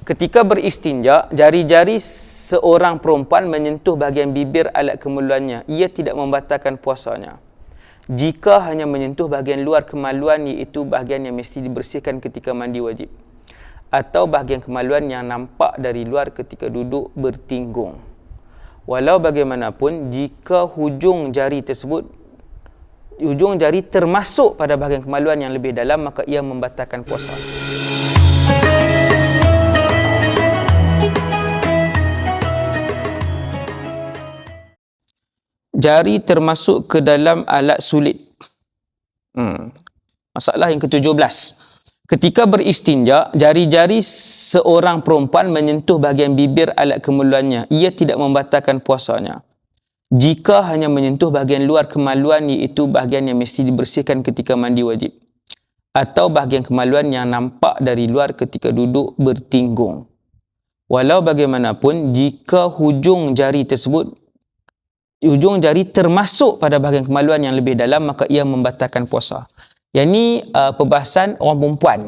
Ketika beristinja, jari-jari seorang perempuan menyentuh bahagian bibir alat kemaluannya. Ia tidak membatalkan puasanya. Jika hanya menyentuh bahagian luar kemaluan, iaitu bahagian yang mesti dibersihkan ketika mandi wajib, atau bahagian kemaluan yang nampak dari luar ketika duduk bertinggung. Walau bagaimanapun, jika hujung jari termasuk pada bahagian kemaluan yang lebih dalam, maka ia membatalkan puasa. Jari termasuk ke dalam alat sulit. Masalah yang ke-17. Ketika beristinja, jari-jari seorang perempuan menyentuh bahagian bibir alat kemaluannya. Ia tidak membatalkan puasanya. Jika hanya menyentuh bahagian luar kemaluan, iaitu bahagian yang mesti dibersihkan ketika mandi wajib, atau bahagian kemaluan yang nampak dari luar ketika duduk bertinggung. Walau bagaimanapun, jika hujung jari termasuk pada bahagian kemaluan yang lebih dalam, maka ia membatalkan puasa. Yang ni perbahasan orang perempuan.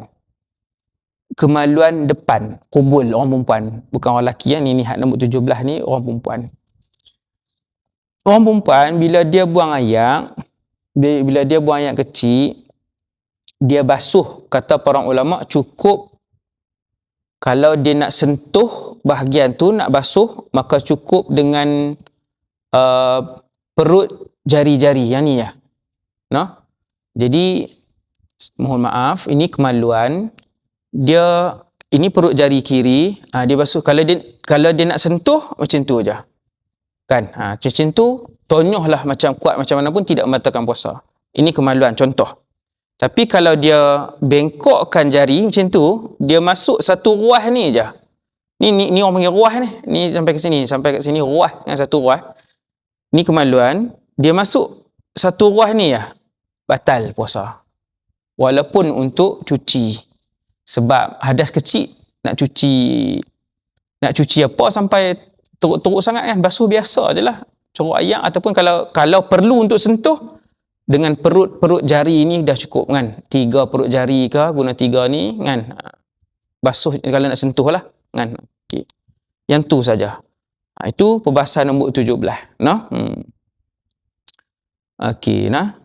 Kemaluan depan, kubul orang perempuan. Bukan orang lelaki. Ni hak nombor 17 ni orang perempuan. Orang perempuan bila dia buang ayak kecil, dia basuh. Kata para ulama, cukup kalau dia nak sentuh bahagian tu, nak basuh, maka cukup dengan perut jari-jari yang ni ya. No? Jadi mohon maaf, ini kemaluan. Ini perut jari kiri, dia basuh. Kalau dia nak sentuh, macam tu aja. Kan? Macam tu, tonyohlah macam kuat macam mana pun tidak membatalkan puasa. Ini kemaluan, contoh. Tapi kalau dia bengkokkan jari macam tu, dia masuk satu ruas ni aja. Ni orang panggil ruas ni. Ni sampai ke sini ruas dengan satu ruas. Ni kemaluan, dia masuk satu ruas ni ya. Batal puasa. Walaupun untuk cuci. Sebab hadas kecil nak cuci apa sampai teruk-teruk sangat kan, basuh biasa je lah, corok ayak, ataupun kalau perlu untuk sentuh, dengan perut jari ni dah cukup kan, 3 perut jari ke, guna 3 ni kan, basuh kalau nak sentuh lah kan. Okay. Yang tu saja. Itu perbahasan nombor 17 no? Okey nah.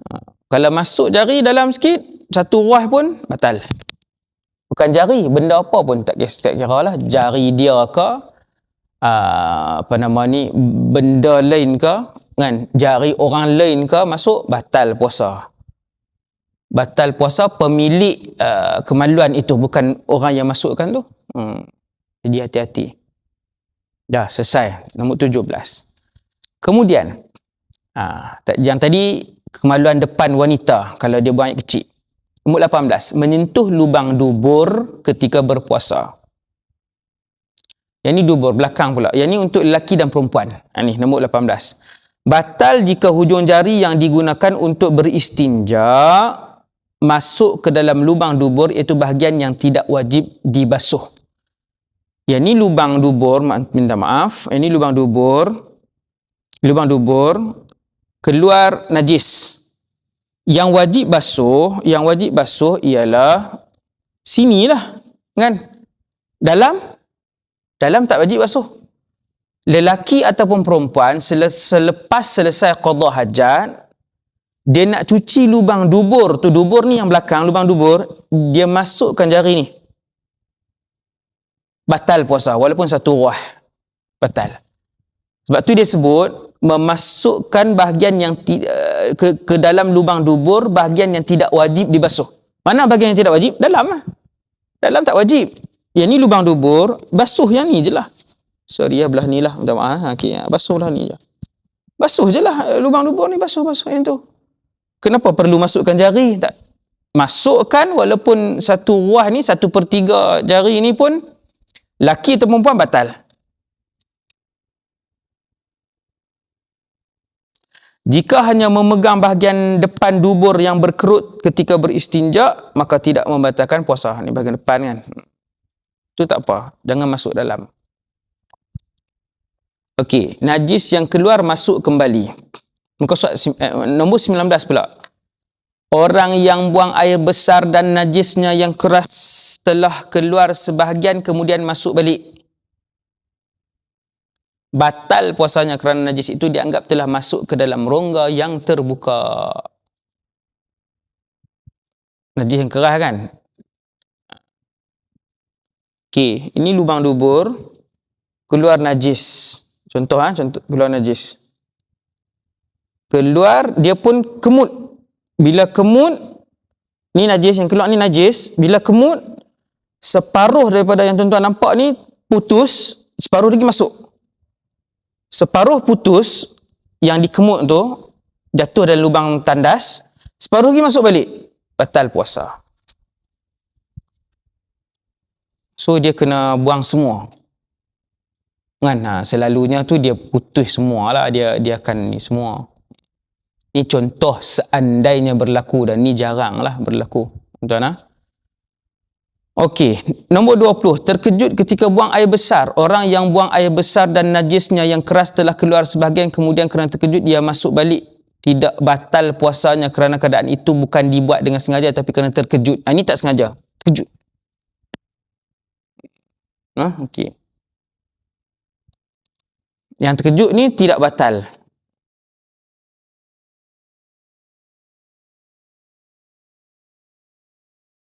Kalau masuk jari dalam sikit, satu ruas pun batal. Bukan jari, benda apa pun tak kira lah, jari dia ke, benda lain ke kan, jari orang lain ke masuk, batal puasa. Batal puasa pemilik kemaluan itu, bukan orang yang masukkan tu. Jadi hati-hati. Dah selesai nombor 17. Kemudian yang tadi kemaluan depan wanita kalau dia buang air kecil. Nombor 18, menyentuh lubang dubur ketika berpuasa. Yang ni dubur, belakang pula. Yang ni untuk lelaki dan perempuan. Ni nombor 18. Batal jika hujung jari yang digunakan untuk beristinja masuk ke dalam lubang dubur, iaitu bahagian yang tidak wajib dibasuh. Yang ni lubang dubur, minta maaf. Ini lubang dubur. Lubang dubur keluar najis. Yang wajib basuh ialah sinilah kan. Dalam tak wajib basuh. Lelaki ataupun perempuan selepas selesai qada hajat, dia nak cuci lubang dubur tu, dubur ni yang belakang, lubang dubur, dia masukkan jari ni. Batal puasa walaupun satu ruah. Batal. Sebab tu dia sebut memasukkan bahagian yang ke dalam lubang dubur, bahagian yang tidak wajib dibasuh. Mana bahagian yang tidak wajib? Dalam lah. Dalam tak wajib. Yang ni lubang dubur, basuh yang ni je lah. Sorry ya, belah ni lah. Minta maaf. Okay, basuh lah ni je. Basuh je lah. Lubang dubur ni basuh yang tu. Kenapa perlu masukkan jari? Tak. Masukkan walaupun satu ruah ni, 1/3 jari ni pun, laki atau perempuan batal. Jika hanya memegang bahagian depan dubur yang berkerut ketika beristinja, maka tidak membatalkan puasa. Ni bahagian depan kan. Itu tak apa. Jangan masuk dalam. Okey, najis yang keluar masuk kembali. Muka surat nombor 19 pula. Orang yang buang air besar dan najisnya yang keras telah keluar sebahagian kemudian masuk balik, batal puasanya kerana najis itu dianggap telah masuk ke dalam rongga yang terbuka. Najis yang keras kan? Okey, ini lubang dubur, keluar najis. Contoh keluar najis. Keluar, dia pun kemut. Bila kemut, ni najis, yang keluar ni najis. Bila kemut, separuh daripada yang tuan-tuan nampak ni putus, separuh lagi masuk. Separuh putus, yang dikemut tu, jatuh dalam lubang tandas, separuh lagi masuk balik. Batal puasa. So, dia kena buang semua. Kan? Selalunya tu dia putus semua lah. Dia akan ni semua. Ni contoh seandainya berlaku, dan ni jarang lah berlaku. Tuan-tuan. Okey, nombor 20. Terkejut ketika buang air besar. Orang yang buang air besar dan najisnya yang keras telah keluar sebahagian, kemudian kerana terkejut dia masuk balik. Tidak batal puasanya kerana keadaan itu bukan dibuat dengan sengaja tapi kerana terkejut. Ini tak sengaja. Terkejut. Okey. Yang terkejut ni tidak batal.